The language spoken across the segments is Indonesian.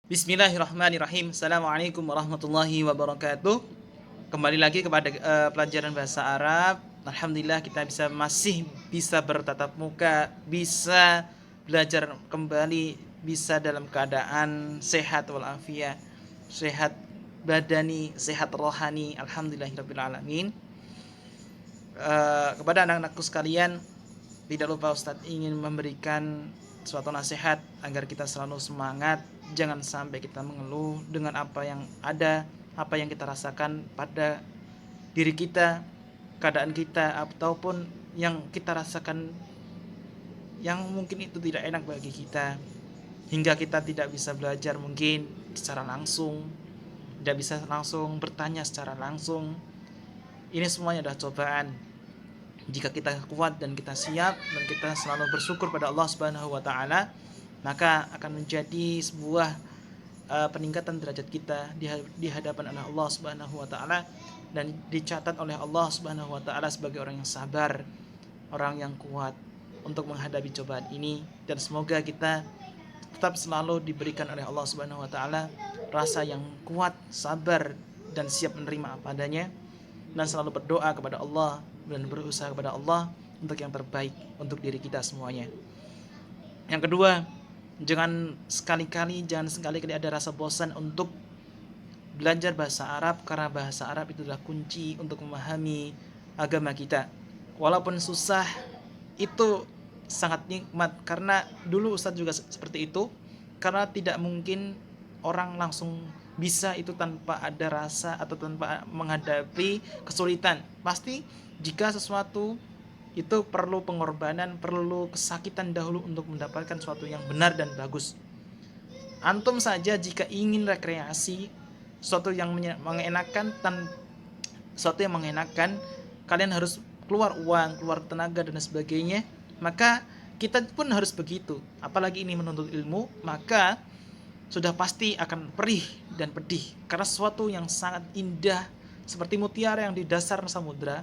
Bismillahirrahmanirrahim. Assalamualaikum warahmatullahi wabarakatuh. Kembali lagi kepada pelajaran bahasa Arab. Alhamdulillah kita masih bisa bertatap muka, bisa belajar kembali, bisa dalam keadaan sehat walafiat, sehat badani, sehat rohani. Alhamdulillahirabbil alamin. Kepada anak-anakku sekalian, tidak lupa Ustadz ingin memberikan suatu nasihat agar kita selalu semangat. Jangan sampai kita mengeluh dengan apa yang ada, apa yang kita rasakan pada diri kita, keadaan kita, ataupun yang kita rasakan yang mungkin itu tidak enak bagi kita, hingga kita tidak bisa belajar mungkin secara langsung, tidak bisa langsung bertanya secara langsung. Ini semuanya adalah cobaan. Jika kita kuat dan kita siap dan kita selalu bersyukur pada Allah Subhanahu wa taala, maka akan menjadi sebuah peningkatan derajat kita di hadapan Allah Subhanahu wa taala, dan dicatat oleh Allah Subhanahu wa taala sebagai orang yang sabar, orang yang kuat untuk menghadapi cobaan ini. Dan semoga kita tetap selalu diberikan oleh Allah Subhanahu wa taala rasa yang kuat, sabar, dan siap menerima apa adanya, dan selalu berdoa kepada Allah dan berusaha kepada Allah untuk yang terbaik untuk diri kita semuanya. Yang kedua, jangan sekali-kali ada rasa bosan untuk belajar bahasa Arab, karena bahasa Arab itu adalah kunci untuk memahami agama kita. Walaupun susah, itu sangat nikmat, karena dulu Ustadz juga seperti itu, karena tidak mungkin orang langsung bisa itu tanpa ada rasa atau tanpa menghadapi kesulitan. Pasti jika sesuatu itu perlu pengorbanan, perlu kesakitan dahulu untuk mendapatkan sesuatu yang benar dan bagus. Antum saja jika ingin rekreasi, sesuatu yang mengenakan, kalian harus keluar uang, keluar tenaga dan sebagainya. Maka kita pun harus begitu. Apalagi ini menuntut ilmu, maka sudah pasti akan perih dan pedih, karena sesuatu yang sangat indah seperti mutiara yang di dasar samudra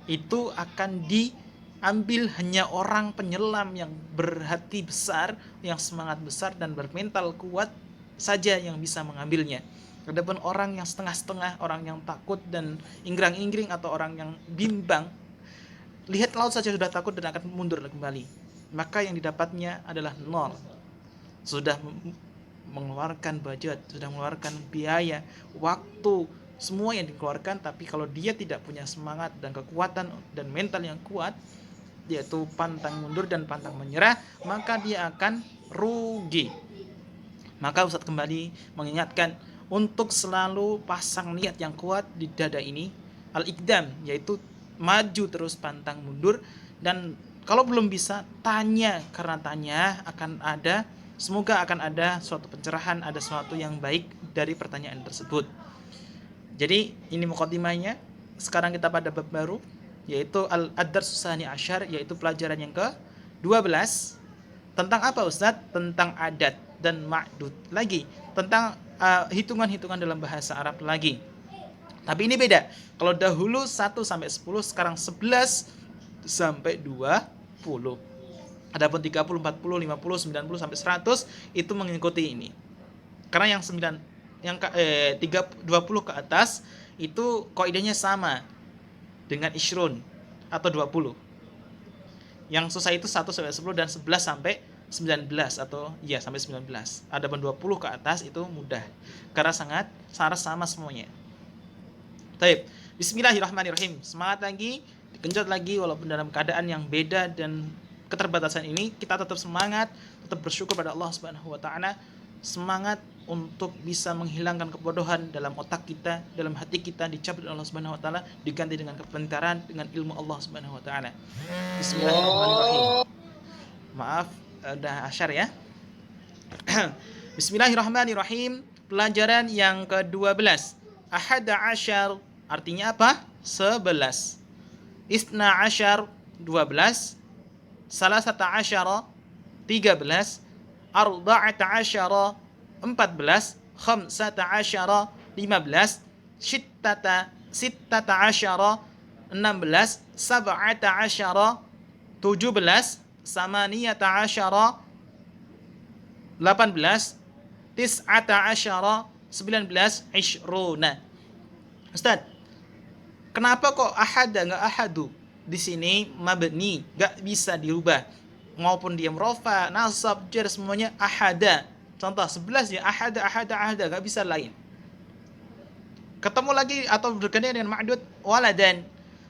itu akan diambil hanya orang penyelam yang berhati besar, yang semangat besar dan bermental kuat saja yang bisa mengambilnya. Adapun orang yang setengah-setengah, orang yang takut dan inggrang-inggring, atau orang yang bimbang, lihat laut saja sudah takut dan akan mundur kembali, maka yang didapatnya adalah nol. Sudah mengeluarkan budget, sudah mengeluarkan biaya, waktu, semua yang dikeluarkan, tapi kalau dia tidak punya semangat dan kekuatan dan mental yang kuat, yaitu pantang mundur dan pantang menyerah, maka dia akan rugi. Maka Ustadz kembali mengingatkan untuk selalu pasang niat yang kuat di dada ini, al-iqdam, yaitu maju terus pantang mundur. Dan kalau belum bisa, tanya, karena tanya semoga akan ada suatu pencerahan, ada sesuatu yang baik dari pertanyaan tersebut. Jadi ini mukadimahnya. Sekarang kita pada bab baru, yaitu ad-dars tsani asyar, yaitu pelajaran yang ke-12. Tentang apa Ustadz? Tentang adat dan ma'dud lagi, tentang hitungan-hitungan dalam bahasa Arab lagi. Tapi ini beda. Kalau dahulu 1 sampai 10, sekarang 11 sampai 20. Adapun 30, 40, 50, 90 sampai 100 itu mengikuti ini. Karena yang 20 ke atas itu kaidahnya sama dengan ishrun atau 20. Yang susah itu 1 sampai 10 dan 11 sampai 19 atau sampai 19. Adapun 20 ke atas itu mudah karena sangat sama semuanya. Baik, bismillahirrahmanirrahim. Semangat lagi, dikenjot lagi, walaupun dalam keadaan yang beda dan keterbatasan ini, kita tetap semangat, tetap bersyukur pada Allah Subhanahu wa taala, semangat untuk bisa menghilangkan kebodohan dalam otak kita, dalam hati kita, dicabut oleh Allah Subhanahu wa taala, diganti dengan kepintaran, dengan ilmu Allah Subhanahu wa taala. Bismillahirrahmanirrahim. Maaf, udah asyar ya. Bismillahirrahmanirrahim. Pelajaran yang ke-12. Ahada asyar artinya apa? 11. Isna asyar 12. Salasata asyara 13. Arba'ata asyara 14. Khamsata asyara 15. Sittata asyara 16. Sab'ata asyara 17. Samaniyata asyara 18. tis'ata asyara 19 ishruna. Ustaz, kenapa kok ahada enggak ahadu? Di sini mabni, enggak bisa dirubah. Maupun dia mrofa, nasab, jar semuanya ahada. Contoh 11 ya ahada, enggak bisa lain. Ketemu lagi atau bergandengan dengan ma'dud waladan.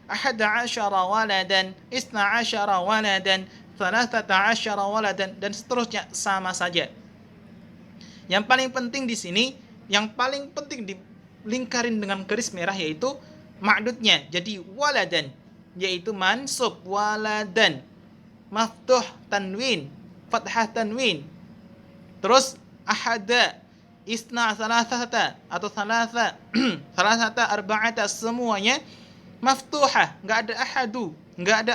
Ahada asyara waladan, isna asyara waladan, thalathata asyara waladan, dan seterusnya sama saja. Yang paling penting di sini, yang paling penting dilingkarin dengan garis merah yaitu ma'dudnya. Jadi waladan yaitu mansub waladan, maftuh tanwin, fathah tanwin. Terus ahada, isna thalathata atau thalatha, thalathata arba'ata semuanya maftuhah, enggak ada ahadu, enggak ada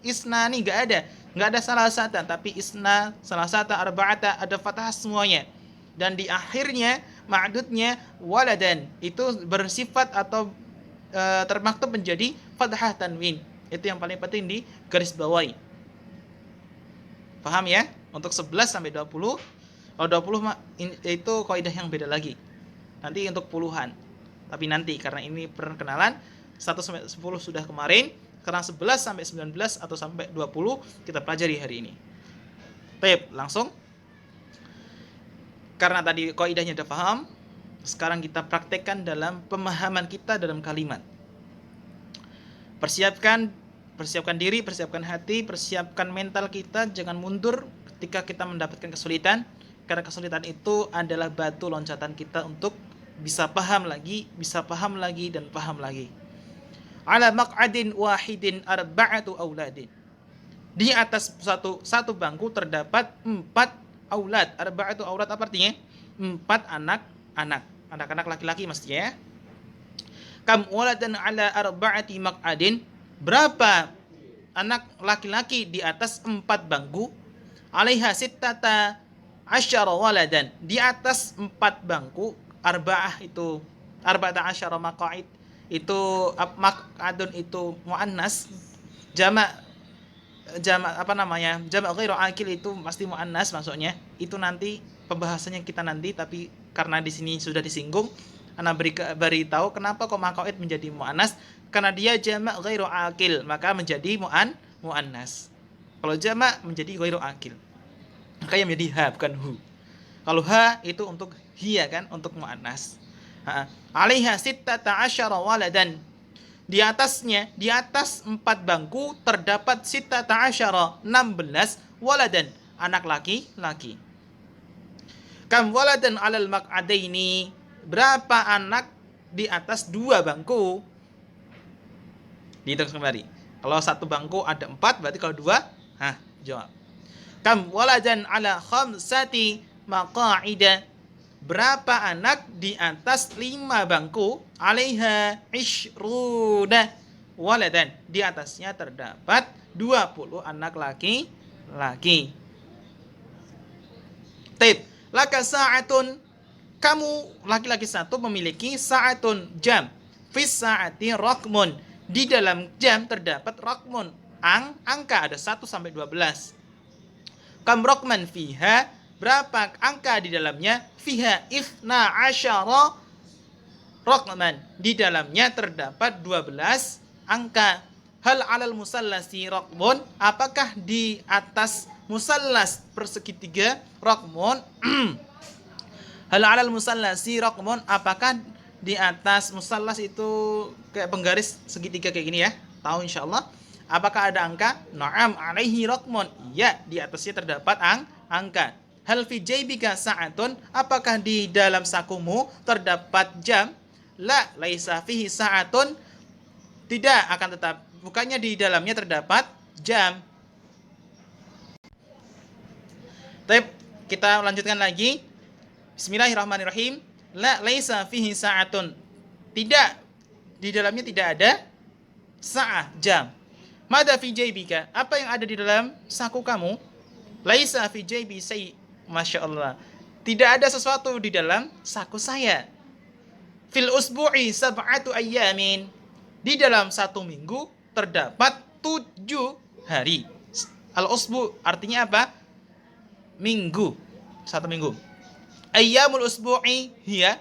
isnani, enggak ada salasata, tapi isna, salasata, arba'ata ada fathah semuanya. Dan di akhirnya ma'dudnya waladan itu bersifat atau termaktub menjadi fathah tanwin. Itu yang paling penting di garis bawahi. Paham ya? Untuk 11 sampai 20. Kalau 20 itu kaidah yang beda lagi. Nanti untuk puluhan. Tapi nanti karena ini perkenalan 1 sampai 10 sudah kemarin, sekarang 11 sampai 19 atau sampai 20 kita pelajari hari ini. Baik, langsung. Karena tadi kaidahnya sudah paham, sekarang kita praktekkan dalam pemahaman kita dalam kalimat. Persiapkan diri, persiapkan hati, persiapkan mental kita, jangan mundur ketika kita mendapatkan kesulitan, karena kesulitan itu adalah batu loncatan kita untuk bisa paham lagi, dan paham lagi. Ala maq'adin wahidin arba'atu auladin. Di atas satu bangku terdapat 4 aulad. Arba'atu aulad apa artinya? 4 anak-anak laki-laki mestinya ya. Kam waladan ala arba'ati maq'adin. Berapa anak laki-laki di atas 4 bangku? Alaiha sittata asyara waladan. Di atas 4 bangku, arba'ah itu arba'ata asyara maq'id itu maq'adun itu muannas, jamak apa namanya? Jamak ghairu akil itu pasti muannas maksudnya. Itu nanti pembahasannya kita nanti, tapi karena di sini sudah disinggung, ana beritahu kenapa kok maq'id menjadi muannas, karena dia jamak ghairu akil, maka menjadi muannas. Kalau jamak menjadi ghairu akil, makanya menjadi ha bukan hu. Kalau ha itu untuk hiya kan, untuk muannas. Alaiha sittata asyara waladan. Di atasnya, di atas 4 bangku terdapat sittata asyara 16 waladan, anak laki-laki. Kam waladan alal maq'adaini. Berapa anak di atas 2 bangku? Dihitung kembali. Kalau 1 bangku ada 4, berarti kalau 2, jawab. Kam waladan ala khamsati maqa'ida. Berapa anak di atas 5 bangku? Alaiha ishruna waladan. Di atasnya terdapat 20 anak laki-laki. Taib. Laka sa'atun. Kamu laki-laki 1 memiliki sa'atun jam. Fis sa'ati raqmun. Di dalam jam terdapat raqmun. Angka ada 1 sampai 12. Kam raqman fiha. Berapa angka di dalamnya? Fiha ifna asyara raqman. Di dalamnya terdapat 12 angka. Hal alal musallasi raqmun. Apakah di atas musallas persegitiga raqmun? Hal alal musallasi raqmun. Apakah di atas musallas itu kayak penggaris segitiga kayak gini ya? Tahu insyaallah. Apakah ada angka? Na'am alaihi raqmun. Iya, di atasnya terdapat angka. Hal fi jaybika sa'atun. Apakah di dalam sakumu terdapat jam? La laisa fihi sa'atun. Tidak, akan tetap bukannya di dalamnya terdapat jam. Baik, kita lanjutkan lagi. Bismillahirrahmanirrahim. La laisa fihi sa'atun. Tidak, di dalamnya tidak ada sa'ah, jam. Mada fi jaybika. Apa yang ada di dalam saku kamu? Laisa fi jaybi say. Masya Allah. Tidak ada sesuatu di dalam saku saya. Fil usbu'i sab'atu ayyamin. Di dalam 1 minggu terdapat 7 hari. Al-usbu artinya apa? Minggu. 1 minggu. Ayyamul usbu'i hiya,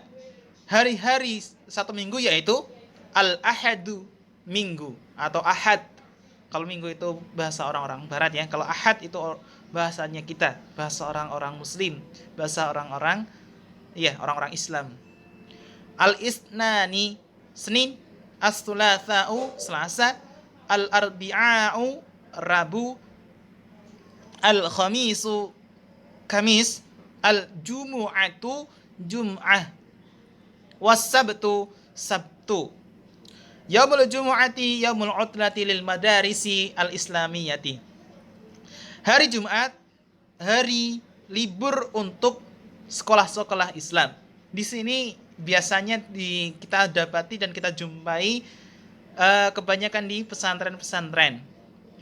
hari-hari satu minggu yaitu al-ahadu, minggu atau ahad. Kalau minggu itu bahasa orang-orang barat ya. Kalau ahad itu bahasanya kita, bahasa orang-orang muslim, bahasa orang-orang orang-orang Islam. Al-isnani, Senin, as-tsulatsa'u, Selasa, al-arbi'a'u, Rabu, al-khamisu, Kamis, al-jumu'atu, Jum'ah, was-sabtu, Sabtu. Yaumul jumu'ati yaumul utlati lil madarisi al-islamiyati. Hari Jumat, hari libur untuk sekolah-sekolah Islam. Di sini biasanya kita dapati dan kita jumpai kebanyakan di pesantren-pesantren.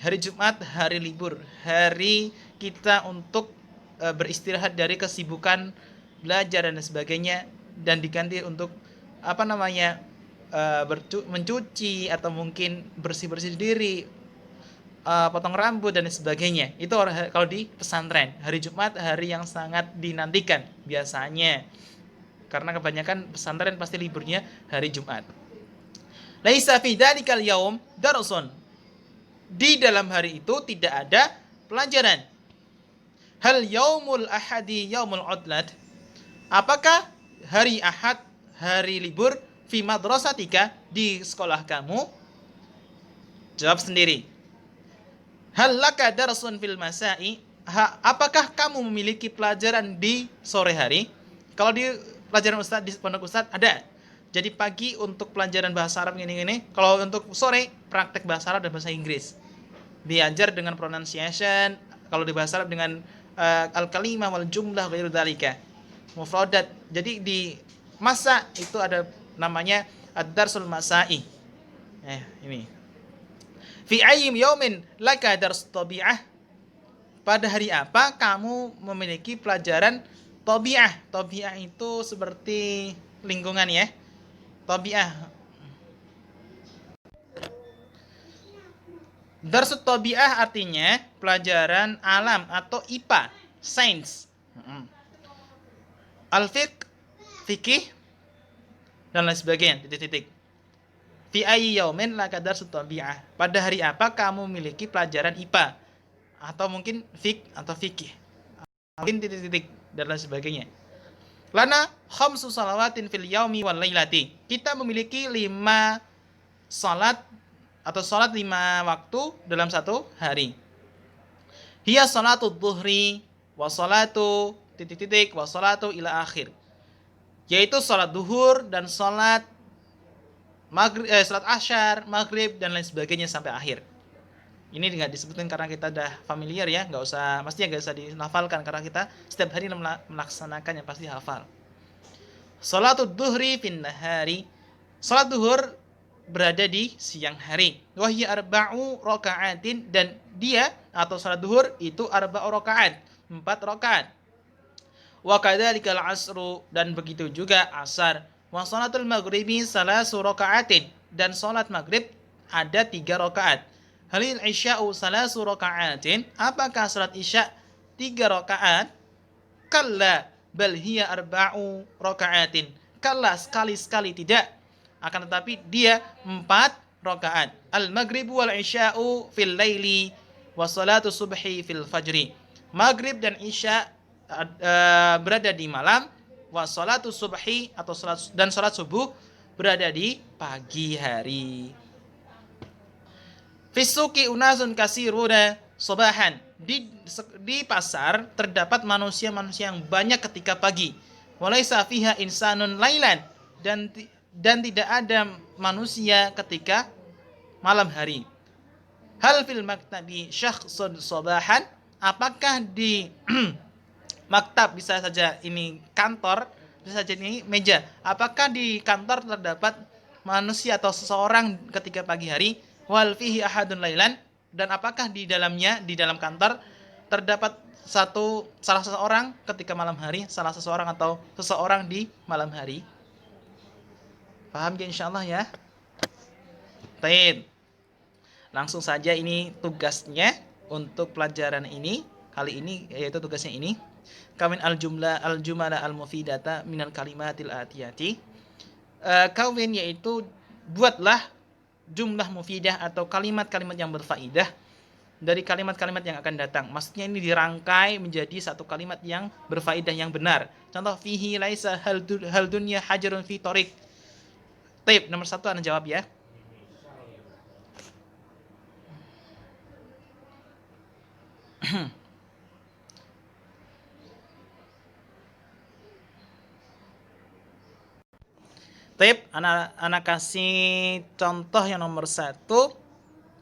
Hari Jumat hari libur, hari kita untuk beristirahat dari kesibukan belajar dan sebagainya, dan diganti untuk mencuci atau mungkin bersih-bersih diri, potong rambut dan sebagainya. Itu kalau di pesantren, hari Jumat hari yang sangat dinantikan biasanya, karena kebanyakan pesantren pasti liburnya hari Jumat. Laisa fi dzalikal yaum darsun. Di dalam hari itu tidak ada pelajaran. Hal yaumul ahadi yaumul udlat. Apakah hari Ahad hari libur fi madrasatika, di sekolah kamu? Jawab sendiri. Hal laka darsun fil masai. Apakah kamu memiliki pelajaran di sore hari? Kalau di pelajaran Ustaz di pondok Ustaz ada. Jadi pagi untuk pelajaran bahasa Arab gini-gini. Kalau untuk sore praktek bahasa Arab dan bahasa Inggris. Diajar dengan pronunciation. Kalau di bahasa Arab dengan al-kalimah wal jumlah ghairu dzalika. Mufradat. Jadi di masa itu ada namanya ad-darsul masai. Ini. Fi ayyim yaumin laka dars tabi'ah. Pada hari apa kamu memiliki pelajaran tabi'ah? Tabi'ah itu seperti lingkungan ya. Tabi'ah. Darsut tabi'ah artinya pelajaran alam atau IPA, sains. Al-fiqh, fikih dan lain sebagainya. Titik-titik. Fi ayyi yaumin laka darsut tabi'ah. Pada hari apa kamu memiliki pelajaran IPA atau mungkin fiqh atau fikih. Mungkin titik-titik dan lain sebagainya. Lana khamsu salawatin fil yaumi wal lailati. Kita memiliki 5 salat atau salat 5 waktu dalam satu hari. Hiya salatu dhuhri wa salatu titik-titik wa salatu ila akhir. Yaitu salat duhur dan salat maghrib, salat asyar, maghrib dan lain sebagainya sampai akhir. Ini nggak disebutkan karena kita udah familiar ya, nggak usah, pastinya nggak usah dihafalkan karena kita setiap hari melaksanakan yang pasti hafal. Salatul duhri fin nahari. Salat duhur berada di siang hari. Wahya arba'u raka'atin, dan dia atau salat duhur itu arba'u raka'at, 4 rakaat. Wa kadzalikal asru, dan begitu juga asar. Wa salatul maghribi salasu raka'atin, dan salat maghrib ada 3 rakaat. Halil isya'u salasu raka'atin, apakah salat isya 3 rakaat? Kalla bal hiya arba'u raka'atin. Kalla, sekali-sekali tidak. Akan tetapi dia 4 rakaat. Al-maghribu wal isya'u fil laili wa salatu subhi fil fajri. Maghrib dan isya berada di malam, wa salatu subhi atau salat subuh berada di pagi hari. Fisuki unasun kasiruna sobahan. Di pasar terdapat manusia-manusia yang banyak ketika pagi. Walaysa fiha insanun lailan, dan tidak ada manusia ketika malam hari. Hal fil maktabi syakhsun sobahan. Apakah di maktab, bisa saja ini kantor, bisa saja ini meja. Apakah di kantor terdapat manusia atau seseorang ketika pagi hari? Wal fihi ahadun lailan, dan apakah di dalamnya, di dalam kantor terdapat salah seseorang ketika malam hari, salah seseorang atau seseorang di malam hari? Paham ya insyaallah ya? Baik. Langsung saja ini tugasnya untuk pelajaran ini. kali ini, yaitu tugasnya ini. Kawin al-jumala al-mufidata minal kalimatil atiyati. Kawin yaitu buatlah jumlah mufidah atau kalimat-kalimat yang berfaedah dari kalimat-kalimat yang akan datang. Maksudnya ini dirangkai menjadi satu kalimat yang berfaedah, yang benar. Contoh, fihi laisa hal dunya hajarun fi tariq. Taib, nomor 1 Anda jawab ya. Taib, anak kasih contoh yang nomor 1,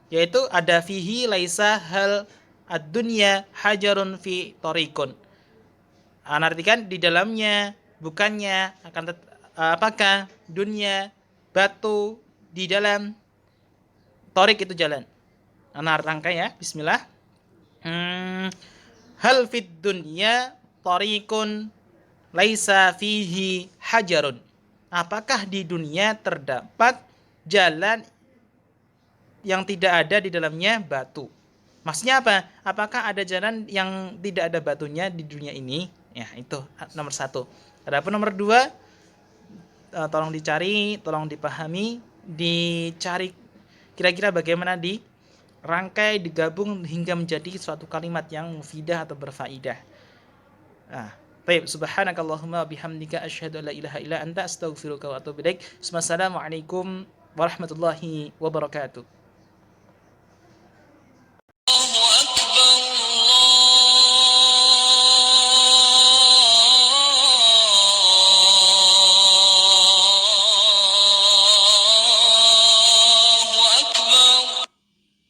yaitu ada fihi laisa hal ad-dunya hajarun fi tariqun. Artikan di dalamnya, bukannya, apakah dunia batu di dalam torik itu jalan. Rangkai ya, bismillah. Hal fid dunya tariqun laisa fihi hajarun. Apakah di dunia terdapat jalan yang tidak ada di dalamnya batu? Maksudnya apa? Apakah ada jalan yang tidak ada batunya di dunia ini? Ya, itu nomor 1. Adapun nomor 2, tolong dicari, tolong dipahami, dicari kira-kira bagaimana dirangkai, digabung hingga menjadi suatu kalimat yang mufidah atau berfaedah. Baik, subhanakallahumma bihamdika asyhadu an la ilaha illa anta astaghfiruka wa atubu ilaik. Wassalamualaikum warahmatullahi wabarakatuh.